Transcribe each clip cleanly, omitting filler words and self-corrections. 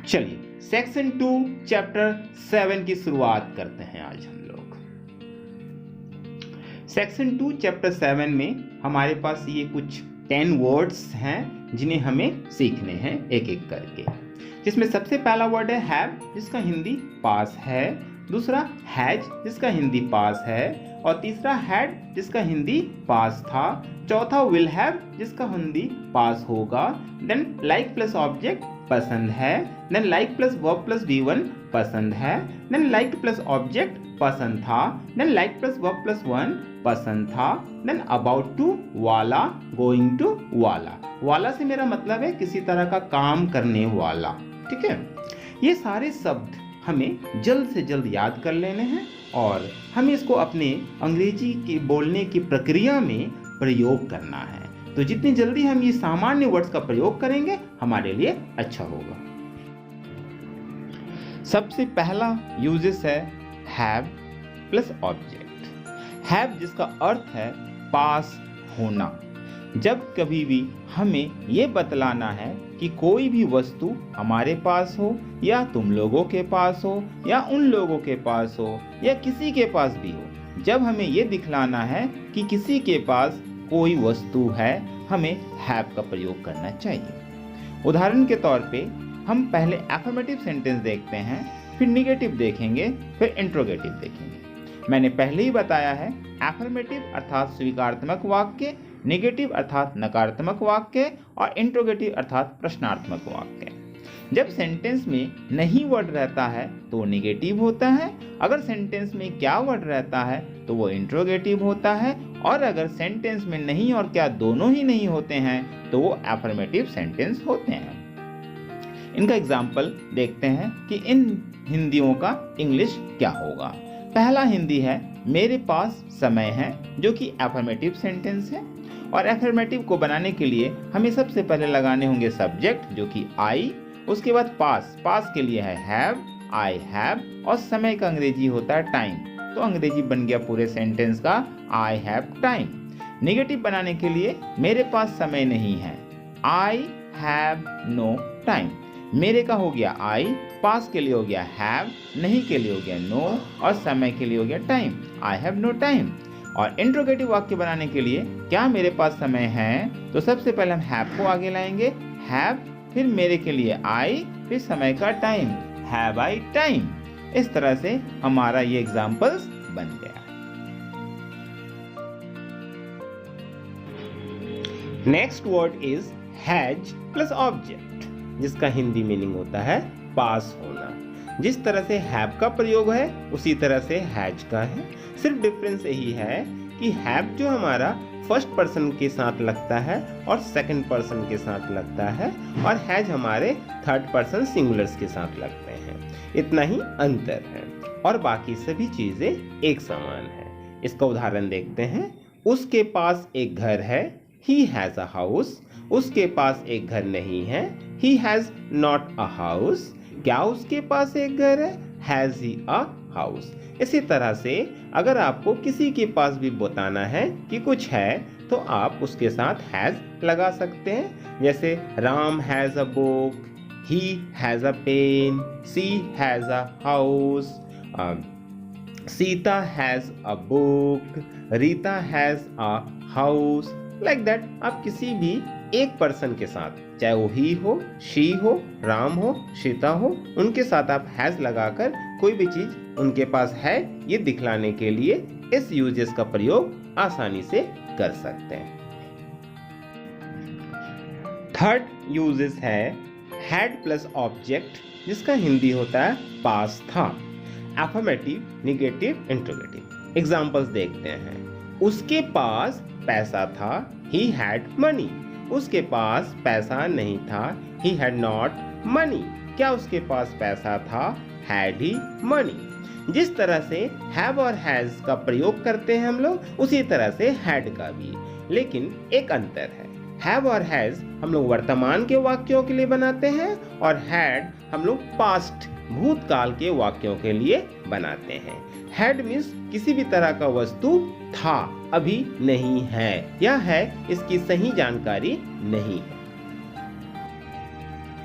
चलिए section 2 chapter 7 की शुरुआत करते हैं आज हम लोग। सेक्शन 2 चैप्टर 7 में हमारे पास ये कुछ 10 वर्ड्स हैं जिन्हें हमें सीखने हैं एक एक करके। जिसमें सबसे पहला वर्ड है हैव, जिसका हिंदी पास है, दूसरा हैज, जिसका हिंदी पास है, और तीसरा हैड, जिसका हिंदी पास था, चौथा विल हैव, जिसका हिंदी पास होगा, देन लाइक प्लस ऑब्जेक्ट पसंद है, then like plus verb plus V1 पसंद है, देन लाइक प्लस ऑब्जेक्ट पसंद था, then like plus verb plus 1 पसंद था, देन अबाउट टू वाला, गोइंग टू वाला। वाला से मेरा मतलब है किसी तरह का काम करने वाला, ठीक है। ये सारे शब्द हमें जल्द से जल्द याद कर लेने हैं और हमें इसको अपने अंग्रेजी के बोलने की प्रक्रिया में प्रयोग करना है। तो जितनी जल्दी हम ये सामान्य वर्ड्स का प्रयोग करेंगे हमारे लिए अच्छा होगा। सबसे पहला यूजेस है हैव प्लस ऑब्जेक्ट। हैव जिसका अर्थ है पास होना। जब कभी भी हमें ये बतलाना है कि कोई भी वस्तु हमारे पास हो या तुम लोगों के पास हो या उन लोगों के पास हो या किसी के पास भी हो, जब हमें ये दिखलाना है कि किसी के पास कोई वस्तु है, हमें हैव का प्रयोग करना चाहिए। उदाहरण के तौर पे हम पहले एफर्मेटिव सेंटेंस देखते हैं, फिर निगेटिव देखेंगे, फिर इंट्रोगेटिव देखेंगे। मैंने पहले ही बताया है एफर्मेटिव अर्थात स्वीकारात्मक वाक्य, नेगेटिव अर्थात नकारात्मक वाक्य और इंट्रोगेटिव अर्थात प्रश्नार्थमक वाक्य। जब सेंटेंस में नहीं वर्ड रहता है तो वो निगेटिव होता है, अगर सेंटेंस में क्या वर्ड रहता है तो वो इंट्रोगेटिव होता है, और अगर सेंटेंस में नहीं और क्या दोनों ही नहीं होते हैं तो वो एफर्मेटिव सेंटेंस होते हैं। इनका एग्जाम्पल देखते हैं कि इन हिंदियों का इंग्लिश क्या होगा। पहला हिंदी है मेरे पास समय है, जो कि एफर्मेटिव सेंटेंस है, और एफर्मेटिव को बनाने के लिए हमें सबसे पहले लगाने होंगे सब्जेक्ट जो कि आई, उसके बाद पास, पास के लिए है हैव, आई हैव, और समय का अंग्रेजी होता है टाइम, तो अंग्रेजी बन गया पूरे सेंटेंस का आई हैव टाइम। नेगेटिव बनाने के लिए मेरे पास समय नहीं है, आई हैव नो टाइम। मेरे का हो गया आई, पास के लिए हो गया हैव, नहीं के लिए हो गया नो, और समय के लिए हो गया time, I have no time. और इंट्रोगेटिव वाक्य बनाने के लिए क्या मेरे पास समय है, तो सबसे पहले हम हैव को आगे लाएंगे, हैव, फिर मेरे के लिए आई, फिर समय का टाइम, हैव आई टाइम। इस तरह से हमारा ये एग्जाम्पल्स बन गया। Next word is has plus object, जिसका हिंदी मीनिंग होता है पास होना। जिस तरह से हैव का प्रयोग है उसी तरह से हैज का है, सिर्फ डिफरेंस यही है कि हैव जो हमारा फर्स्ट पर्सन के साथ लगता है और सेकंड पर्सन के साथ लगता है, और हैज हमारे थर्ड पर्सन सिंगुलर्स के साथ लगते हैं। इतना ही अंतर है और बाकी सभी चीजें एक समान है। इसका उदाहरण देखते हैं। उसके पास एक घर है, he has a house। उसके पास एक घर नहीं है, he has not a house। क्या उसके पास एक घर है, has he a house। इसी तरह से अगर आपको किसी के पास भी बताना है कि कुछ है तो आप उसके साथ has लगा सकते हैं। जैसे Ram has a book, he has a pen, she has a house, Sita has a book, Rita has a house, like that। आप किसी भी एक पर्सन के साथ, चाहे वो ही हो, शी हो, राम हो, सीता हो, उनके साथ आप हैज लगाकर कोई भी चीज उनके पास है ये दिखलाने के लिए इस यूजेस का प्रयोग आसानी से कर सकते हैं। थर्ड यूजेस है हैड प्लस ऑब्जेक्ट, जिसका हिंदी होता है पास था। Affirmative, negative, interrogative. एग्जांपल्स देखते हैं। उसके पास पैसा था, he had money। उसके पास पैसा नहीं था, he had not money। क्या उसके पास पैसा था, had he money। जिस तरह से have और has का प्रयोग करते हैं हम लोग, उसी तरह से had का भी, लेकिन एक अंतर है। have और has हम लोग वर्तमान के वाक्यों के लिए बनाते हैं और had हम लोग पास्ट, भूतकाल के वाक्यों के लिए बनाते हैं। had मीन्स किसी भी तरह का वस्तु था, अभी नहीं है, या है इसकी सही जानकारी नहीं है।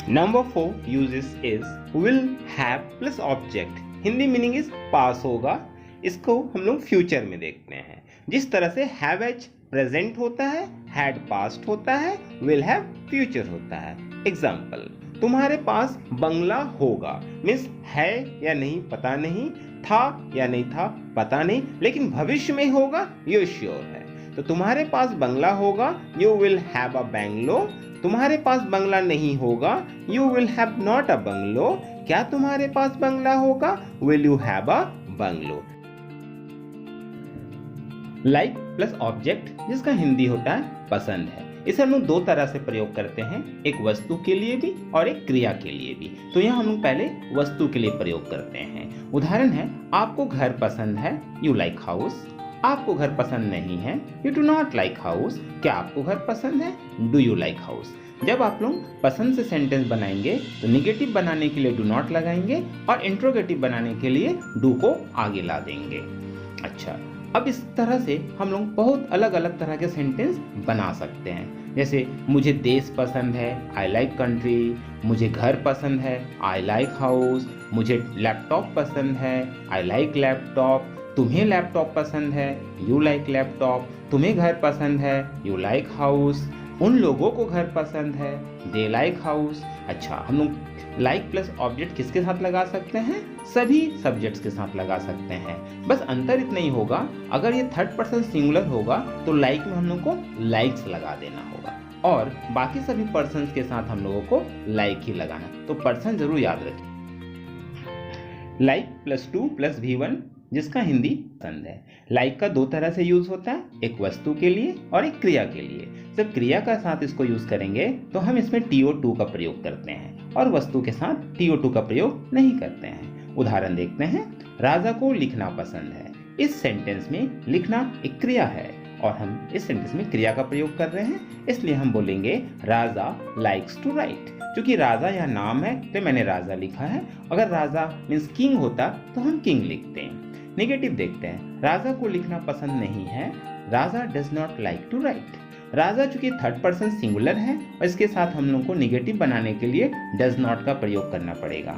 Number 4 uses is will have plus object. Hindi meaning is pass होगा, इसको हम लोग फ्यूचर में देखते हैं। जिस तरह से हैव एज प्रेजेंट होता है, हैड पास्ट होता है, विल हैव फ्यूचर होता है। एग्जाम्पल, तुम्हारे पास बंगला होगा मीन्स है या नहीं पता नहीं, था या नहीं था पता नहीं, लेकिन भविष्य में होगा ये श्योर है। तो तुम्हारे पास बंगला होगा, you will have a bungalow. तुम्हारे पास बंगला नहीं होगा, you will have not a bungalow. क्या तुम्हारे पास बंगला होगा, will you have a bungalow. Like plus object जिसका हिंदी होता है पसंद है, इसे हम लोग दो तरह से प्रयोग करते हैं, एक वस्तु के लिए भी और एक क्रिया के लिए भी। तो यहाँ हम लोग पहले वस्तु के लिए प्रयोग करते हैं। उदाहरण है, आपको घर पसंद है, यू लाइक हाउस। आपको घर पसंद नहीं है, you do not like house. क्या आपको घर पसंद है, डू यू लाइक हाउस। जब आप लोग पसंद से सेंटेंस बनाएंगे तो निगेटिव बनाने के लिए डू नॉट लगाएंगे और इंट्रोगेटिव बनाने के लिए डू को आगे ला देंगे। अच्छा, अब इस तरह से हम लोग बहुत अलग अलग तरह के सेंटेंस बना सकते हैं। जैसे मुझे देश पसंद है, आई लाइक कंट्री। मुझे घर पसंद है, आई लाइक हाउस। मुझे लैपटॉप पसंद है, आई लाइक लैपटॉप। तुम्हें लैपटॉप पसंद है, यू लाइक लैपटॉप। तुम्हें घर पसंद है, यू लाइक हाउस। उन लोगों को घर पसंद है, दे लाइक हाउस। अच्छा, हम लोग लाइक प्लस ऑब्जेक्ट किसके साथ लगा सकते हैं, सभी सब्जेक्ट्स के साथ लगा सकते हैं। बस अंतर इतना ही होगा, अगर ये थर्ड पर्सन सिंगुलर होगा तो लाइक में हम लोग को लाइक्स लगा देना होगा और बाकी सभी पर्सन्स के साथ हम लोगों को लाइक ही लगाना। तो पर्सन जरूर याद रखें। लाइक प्लस 2 प्लस V1 जिसका हिंदी पसंद है। लाइक का दो तरह से यूज होता है, एक वस्तु के लिए और एक क्रिया के लिए। जब क्रिया का साथ इसको यूज करेंगे तो हम इसमें TO2 का प्रयोग करते हैं और वस्तु के साथ TO2 का प्रयोग नहीं करते हैं। उदाहरण देखते हैं, राजा को लिखना पसंद है। इस सेंटेंस में लिखना एक क्रिया है और हम इस सेंटेंस में क्रिया का प्रयोग कर रहे हैं, इसलिए हम बोलेंगे राजा लाइक्स टू राइट। क्योंकि राजा यह नाम है तो मैंने राजा लिखा है। अगर राजा मीन्स किंग होता तो हम किंग लिखते हैं। नेगेटिव देखते हैं, राजा को लिखना पसंद नहीं है, Raja does not like to write. Raja चूंकि थर्ड पर्सन सिंगुलर है और इसके साथ हम लोग को नेगेटिव बनाने के लिए डज नॉट का प्रयोग करना पड़ेगा।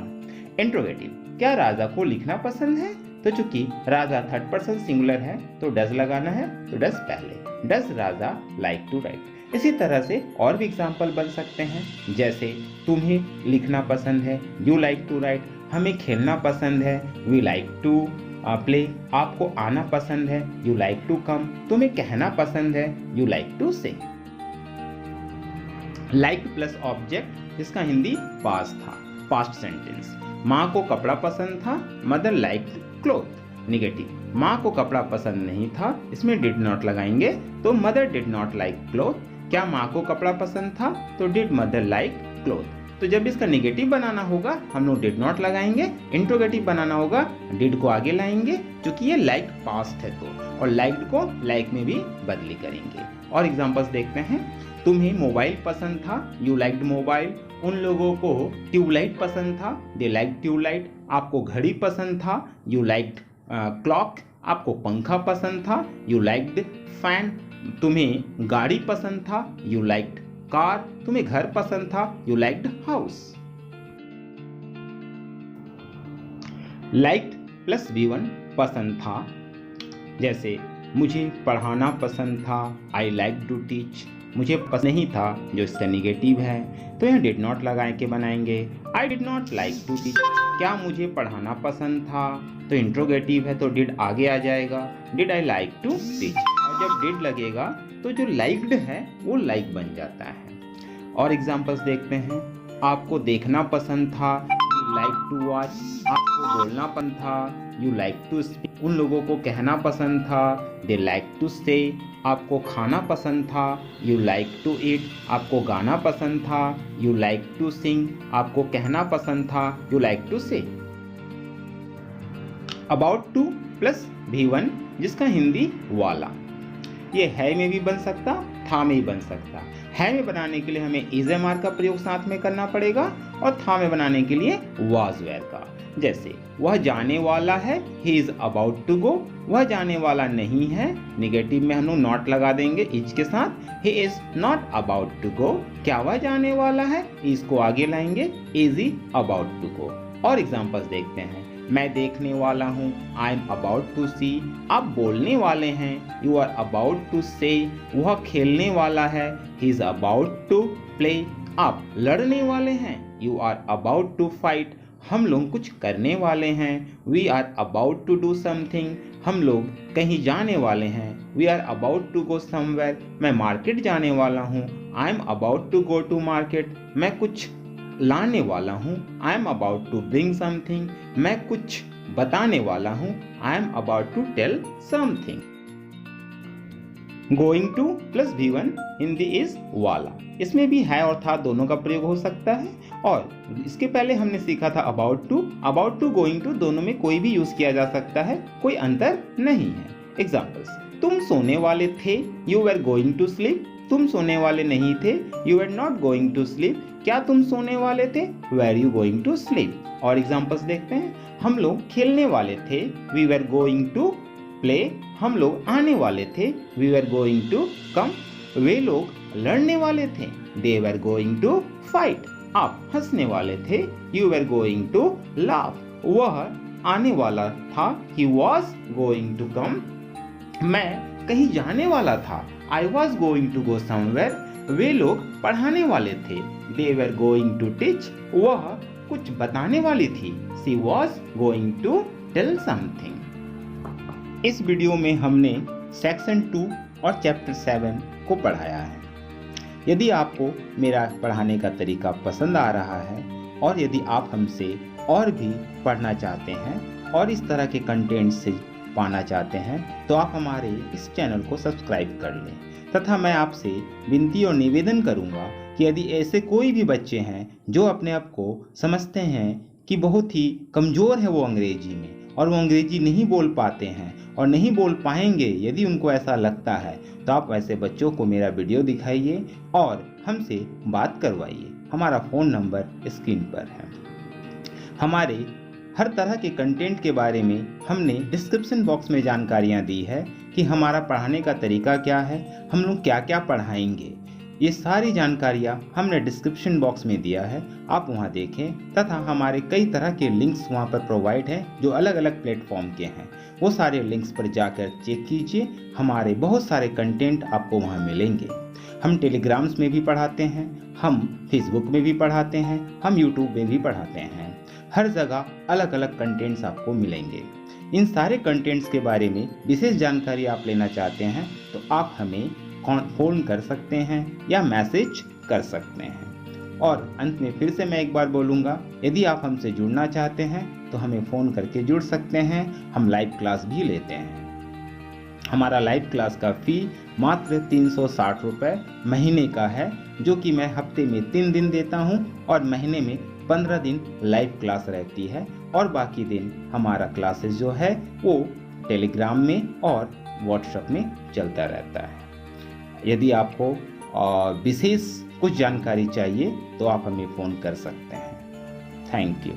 इंट्रोगेटिव, क्या राजा को लिखना पसंद है, तो चूंकि राजा थर्ड पर्सन सिंगुलर है तो डज लगाना है, तो डज पहले। Does Raja like to write. इसी तरह से और भी एग्जाम्पल बन सकते हैं, जैसे तुम्हें लिखना पसंद है, यू लाइक टू राइट। हमें खेलना पसंद है, वी लाइक टू प्ले। आपको आना पसंद है, यू लाइक टू कम। तुम्हें कहना पसंद है, यू लाइक टू से। लाइक प्लस ऑब्जेक्ट जिसका हिंदी पास्ट था, पास्ट सेंटेंस। माँ को कपड़ा पसंद था, मदर लाइक क्लॉथ। नेगेटिव, माँ को कपड़ा पसंद नहीं था, इसमें डिड नॉट लगाएंगे तो mother did not like cloth. क्या माँ को कपड़ा पसंद था, तो डिड मदर लाइक क्लॉथ। तो जब इसका नेगेटिव बनाना होगा हम लोग डिड नॉट लगाएंगे, इंट्रोगेटिव बनाना होगा डिड को आगे लाएंगे, क्योंकि ये लाइक पास्ट है तो, और लाइक्ड को लाइक में भी बदली करेंगे। और एग्जांपल्स देखते हैं, तुम्हें मोबाइल पसंद था, यू लाइक्ड मोबाइल। उन लोगों को ट्यूबलाइट पसंद था, दे लाइक ट्यूबलाइट। आपको घड़ी पसंद था, यू लाइक्ड क्लॉक। आपको पंखा पसंद था, यू लाइक्ड फैन। तुम्हें गाड़ी पसंद था, यू लाइक्ड कार। तुम्हें घर पसंद था, you liked house. Liked plus V1 पसंद था, जैसे मुझे पढ़ाना पसंद था, आई लाइक टू टीच। मुझे पसंद नहीं था जो इसका निगेटिव है, तो यहाँ डिड नॉट लगा के बनाएंगे, I did not like to teach. क्या मुझे पढ़ाना पसंद था, तो इंट्रोगेटिव है तो डिड आगे आ जाएगा, did I like to teach. और जब डिड लगेगा तो जो लाइक्ड है वो लाइक बन जाता है। और एग्जांपल्स देखते हैं, आपको देखना पसंद था, यू लाइक टू वॉच। आपको बोलना पसंद था, यू लाइक टू स्पीक। उन लोगों को कहना पसंद था, दे लाइक टू से। आपको खाना पसंद था, यू लाइक टू ईट। आपको गाना पसंद था, यू लाइक टू सिंग। आपको कहना पसंद था, यू लाइक टू से। अबाउट टू प्लस V1 जिसका हिंदी वाला। ये है में भी बन सकता, था में भी बन सकता। है में बनाने के लिए हमें इज एम आर का प्रयोग साथ में करना पड़ेगा और था में बनाने के लिए was were का। जैसे वह जाने वाला है, he is about to go, वह जाने वाला नहीं है, निगेटिव में हम लोग नॉट लगा देंगे इज के साथ, he is not about to go, क्या वह जाने वाला है, इसको आगे लाएंगे, is he about to go। और एग्जांपल्स देखते हैं, मैं देखने वाला हूँ, आई एम अबाउट टू सी, आप बोलने वाले हैं, यू आर अबाउट टू से, वह खेलने वाला है, he is about to play, आप लड़ने वाले हैं, you are about to fight, हम लोग कुछ करने वाले हैं, we are about to do something, हम लोग कहीं जाने वाले हैं, we are about to go somewhere, मैं मार्केट जाने वाला हूँ, I am about to go to market, मैं कुछ लाने वाला हूँ, I am about to bring something, मैं कुछ बताने वाला हूँ, I am about to tell something. Going to plus V1 Hindi is वाला, इसमें भी है और था दोनों का प्रयोग हो सकता है। और इसके पहले हमने सीखा था अबाउट टू गोइंग टू, दोनों में कोई भी यूज किया जा सकता है, कोई अंतर नहीं है। एग्जाम्पल्स, तुम सोने वाले थे, you were going to sleep, तुम सोने वाले नहीं थे, you were not going to sleep, क्या तुम सोने वाले थे, were you going to sleep. और एग्जाम्पल्स देखते हैं, हम लोग खेलने वाले थे, we were going to play, हम लोग आने वाले थे, we were going to come, वे लोग लड़ने वाले थे, they were going to fight, आप हंसने वाले थे, you were going to laugh, वह आने वाला था, he was going to come, मैं कहीं जाने वाला था, I was going to go somewhere, वे लोग पढ़ाने वाले थे, they were going to teach, वह कुछ बताने वाली थी, she was going to tell something. इस वीडियो में हमने सेक्शन 2 और चैप्टर 7 को पढ़ाया है। यदि आपको मेरा पढ़ाने का तरीका पसंद आ रहा है और यदि आप हमसे और भी पढ़ना चाहते हैं और इस तरह के कंटेंट से पाना चाहते हैं तो आप हमारे इस चैनल को सब्सक्राइब कर लें। तथा मैं आपसे विनती और निवेदन करूंगा कि यदि ऐसे कोई भी बच्चे हैं जो अपने आप को समझते हैं कि बहुत ही कमज़ोर है वो अंग्रेजी में और वो अंग्रेजी नहीं बोल पाते हैं और नहीं बोल पाएंगे, यदि उनको ऐसा लगता है तो आप ऐसे बच्चों को मेरा वीडियो दिखाइए और हमसे बात करवाइए। हमारा फ़ोन नंबर स्क्रीन पर है। हमारे हर तरह के कंटेंट के बारे में हमने डिस्क्रिप्शन बॉक्स में जानकारियाँ दी है कि हमारा पढ़ाने का तरीका क्या है, हम लोग क्या क्या पढ़ाएंगे। ये सारी जानकारियाँ हमने डिस्क्रिप्शन बॉक्स में दिया है, आप वहाँ देखें। तथा हमारे कई तरह के लिंक्स वहाँ पर प्रोवाइड हैं जो अलग अलग प्लेटफॉर्म के हैं, वो सारे लिंक्स पर जाकर चेक कीजिए। हमारे बहुत सारे कंटेंट आपको वहाँ मिलेंगे। हम टेलीग्राम्स में भी पढ़ाते हैं, हम फेसबुक में भी पढ़ाते हैं, हम यूट्यूब में भी पढ़ाते हैं। हर जगह अलग अलग कंटेंट्स आपको मिलेंगे। इन सारे कंटेंट्स के बारे में विशेष जानकारी आप लेना चाहते हैं तो आप हमें फ़ोन कर सकते हैं या मैसेज कर सकते हैं। और अंत में फिर से मैं एक बार बोलूँगा, यदि आप हमसे जुड़ना चाहते हैं तो हमें फ़ोन करके जुड़ सकते हैं। हम लाइव क्लास भी लेते हैं। हमारा लाइव क्लास का फ़ी मात्र 360 रुपये महीने का है, जो कि मैं हफ्ते में 3 दिन देता हूँ और महीने में 15 दिन लाइव क्लास रहती है। और बाकी दिन हमारा क्लासेस जो है वो टेलीग्राम में और व्हाट्सएप में चलता रहता है। यदि आपको विशेष कुछ जानकारी चाहिए तो आप हमें फ़ोन कर सकते हैं। Thank you.